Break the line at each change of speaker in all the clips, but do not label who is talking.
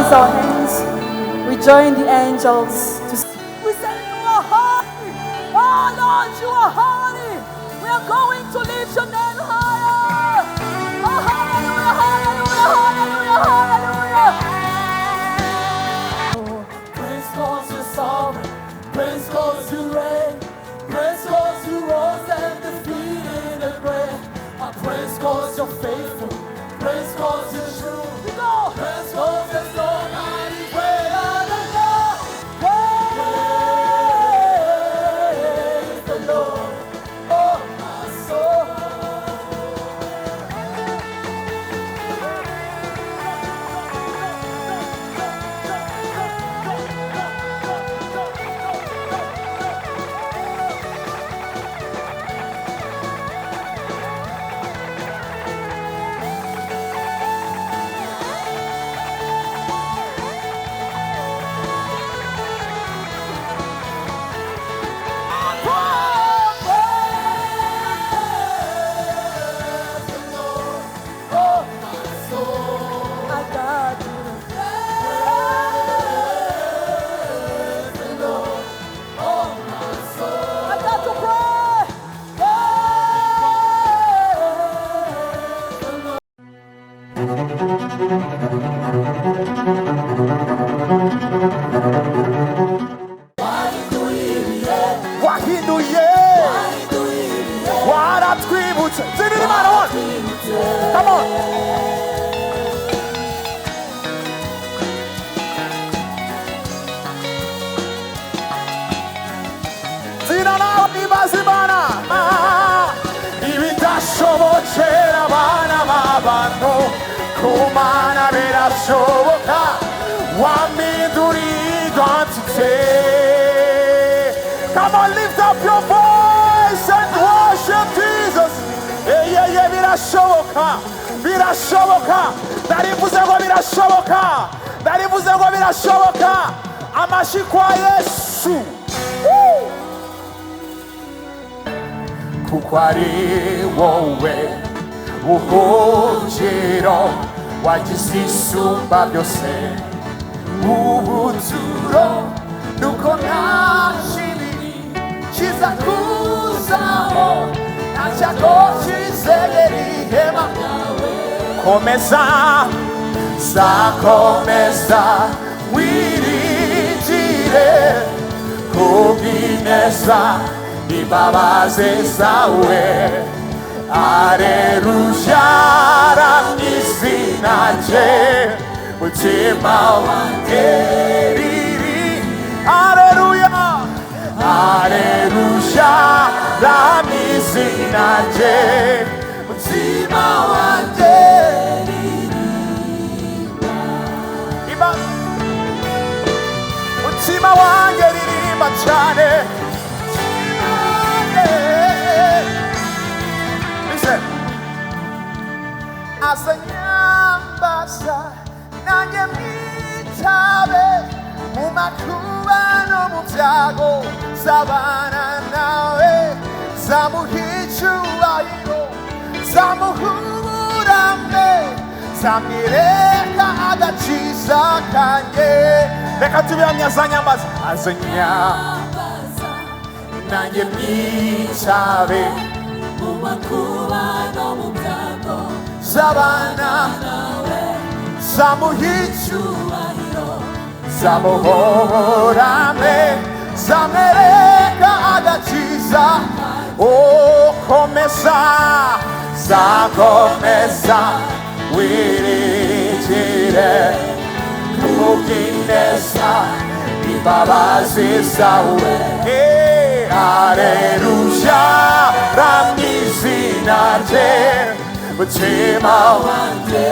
raise our hands, we join the angels to sing. We say, you are holy. Oh Lord, you are holy. We are going to lift your name higher. Oh, hallelujah, hallelujah, hallelujah, hallelujah. Praise cause you're sovereign. Praise cause you reign. Praise cause you rose and defeated the grave. Praise cause you're faithful. Praise cause you're true. We go. Praise cause there's nobody greater than God. Praise the Lord, oh my soul. Come on. Zinana ibazibana. Ibidashobokera abana b'abantu kumana birashoboka wamindura identité. Come on, lift up your voice and worship Jesus. Birashoboka, birashoboka. Ndarivuze ngo birashoboka, ndarivuze ngo birashoboka. Amashyi kwa Yesu. Kuko ari wowe buhungiro wagize isumba byose. Ubuturo nuko nta kibi kiza kuzaho. Komeza, zakomeza wiringire kubw'ineza imbabazi zawe. Aleluya, ramizina rye mutima wanjye riri. Aleluya, aleluya, ramizina rye mutima wanjye ririmba. Mutima wanjye ririmba cyane. Listen. Azanyambaza nanjye mwitabe mu makuba no mu byago. Zabana nawe zamuha icyubahiro zamuha uburame zamwereka agakiza kanjye. Reka tubihamye. Azanyambaza, azanyambaza nanjye mwitabe mu makuba no mu byago. Zabana nawe zamuha icyubahiro zamuha uburame zamwereka agakiza. Oh, komeza, zakomeza wiringire kubw'ineza imbabazi zawe. Aleluya, ramizina rye mutima wanjye.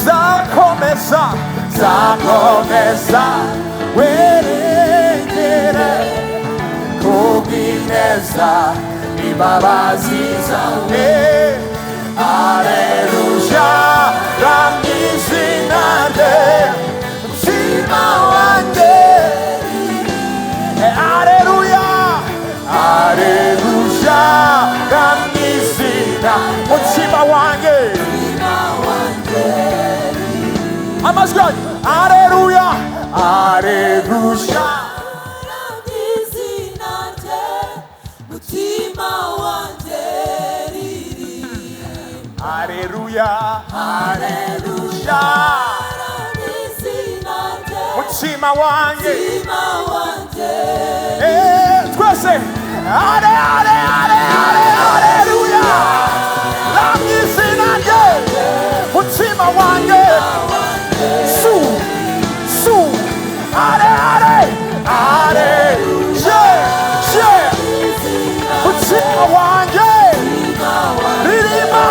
Zakomeza, zakomeza wiringire kubw'ineza imbabazi zawe. Aleluya, ramizina rye mutima wanjye. Aleluya, aleluya, ramizina mutima wanjye. amajwi yanyu. Haleluya, haleluya. Haleluya, haleluya. Mutima wanjye. Twese. Haleluya. Izina rye. Mutima wanjye. Su. Mutima wanjye. Turirimba.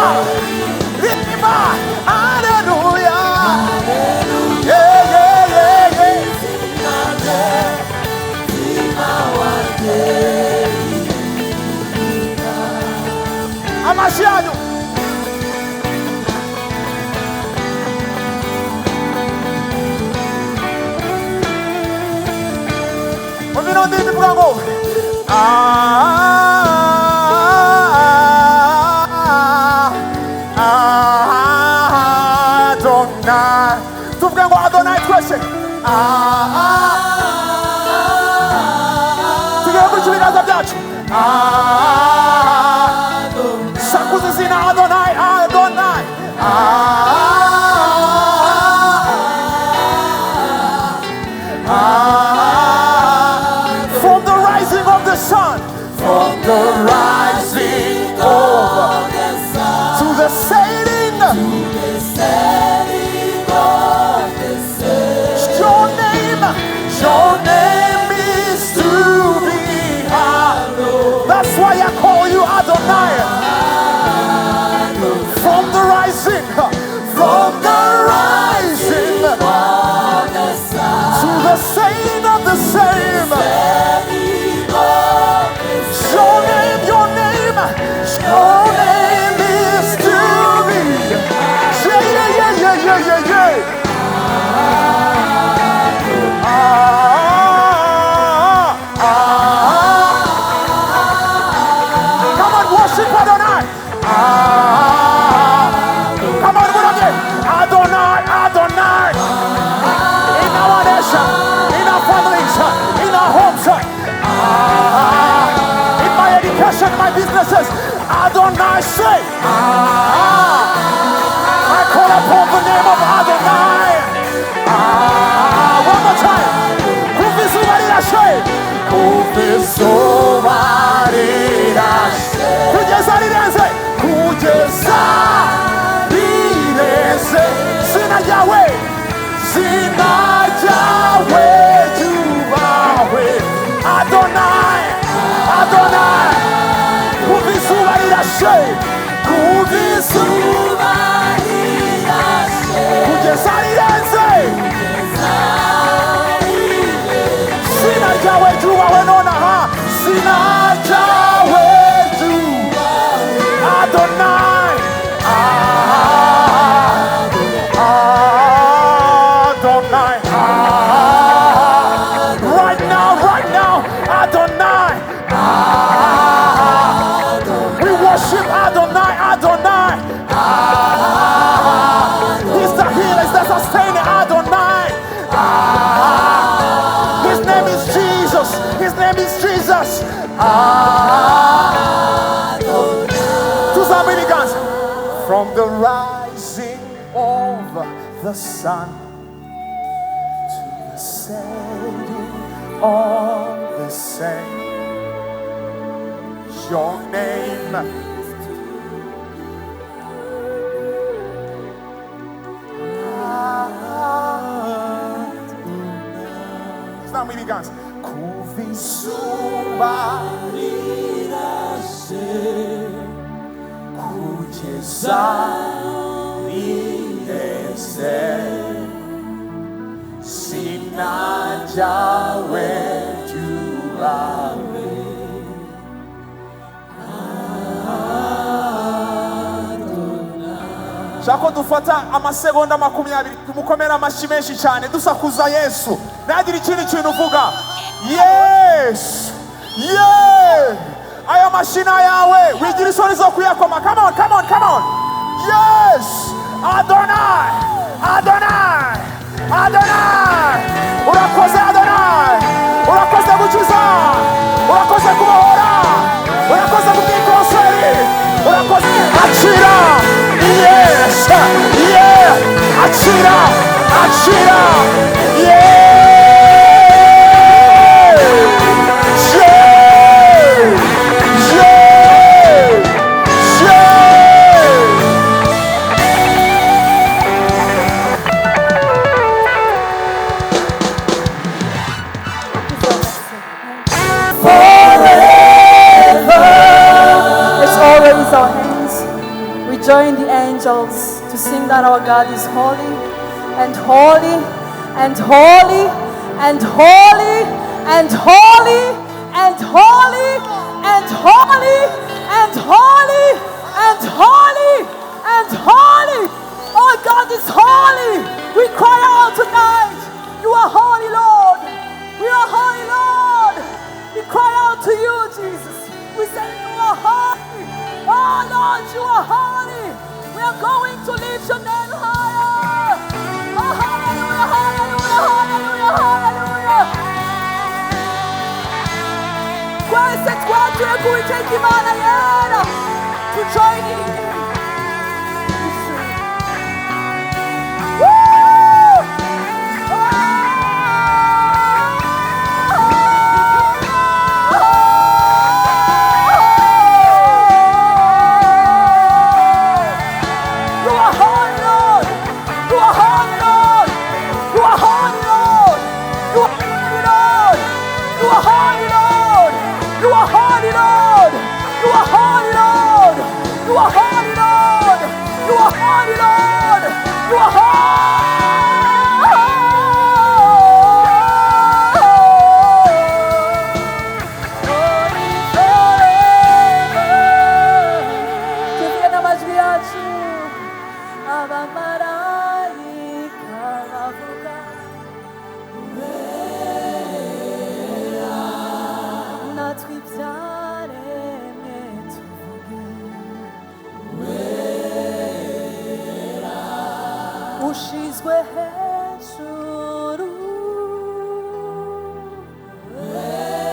Haleluya. Amashyi yanyu. Muvino ndindi mvuga ngo Adonai. Tuvuge ngo Adonai twese. Tugiye muri ibiganza byacu. Sakuza izina Adonai. From the rising of the sun, to the setting of the same. Your name is to be hallowed. That's why I call you Adonai. From the rising of the sun, to the setting of the same. Your name is to be. Yeah. Come on, worship Adonai. Come on, Adonai. In our nation, in our families, in our homes, in my education, my businesses, Adonai say. I call upon the name of Adonai. One more time. Kugeza rirenze. Zina ryawe ryubahwe. Adonai. Kuva izuba rirashe. Kugeza rirenze. Zina ryawe ryubahwe nonaha. Zina ryawe ryubahwe. Adonai. Right now, Adonai. We worship Adonai. He's the healer, he's the sustainer, Adonai. His name is Jesus. From the rising of the sun to the setting of the same, your name it's not many guns. Shako dufata amasegonda 20 tumukomera amashyi menshi cyane dusakuza Yesu. Nagira ikindi kintu uvuga. Yes. Aya mashina yawe wigira isoni zo kuyakoma. Come on. Yes. Adonai. Achira, Achira, yeah.
Our hands, we join the angels to sing that our God is holy and holy and holy and holy and holy and holy and holy and holy and holy and holy. Our God is holy. We cry out tonight. You are holy, Lord. We are holy, Lord. We cry out to you, Jesus. We say you are holy. Oh Lord, you are holy. We are going to lift your name higher. Oh, hallelujah, hallelujah, hallelujah, hallelujah. Questa quattro a cui c'è chi mana iera. To join in.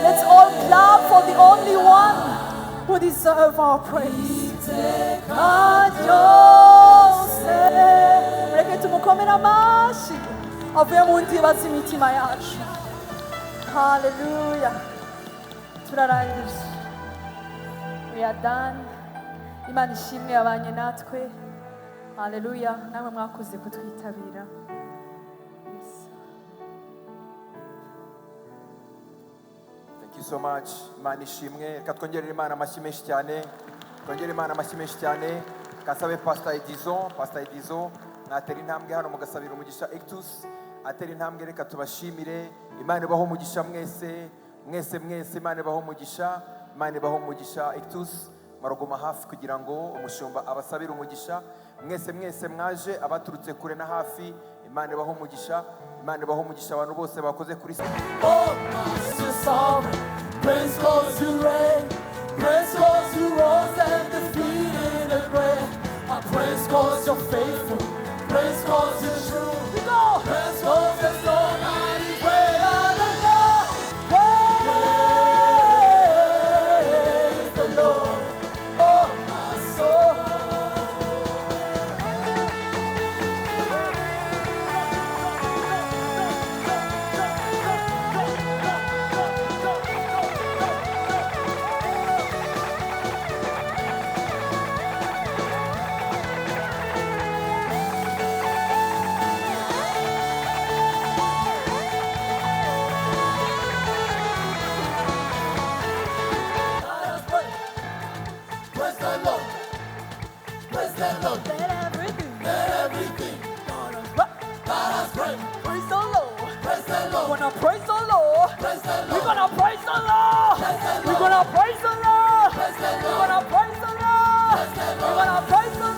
Let's all clap for the only one who deserves our praise. Reka tumukomere amashyi avuye mu ndibaza imitima yacu. Hallelujah. Turarangije. We are done. Imana ishimwe yabanye natwe. Hallelujah. Namwe mwakoze kutwitabira.
Thank you so much. Imana ishimwe. Reka twongerere Imana amashyi menshi cyane. Twongere Imana amashyi menshi cyane. Kasabe Pastor Edizo, natera intambwe hano mugasabira umugisha Ectus. Atera intambwe reka tubashimire. Imana ibaho umugisha mwese. Mwese Imana ibaho umugisha. Imana ibaho umugisha Ectus. Marogoma hafi kugira ngo umushumba abasabira umugisha. Mwese mwaje abaturutse kure na hafi. Imana ibaho umugisha. Imana ibaho umugisha abantu bose bakoze kuri
Oh, Master Sovereign, praise goes to reign, praise goes to rose and defeated the grave. Our praise goes you're faithful, praise goes you're true. We go, praise goes there's no night greater than God. Praise the Lord, oh my soul. Praise the Lord. We're gonna praise the Lord. We're gonna praise the Lord. We're gonna praise the Lord. We're gonna praise the Lord.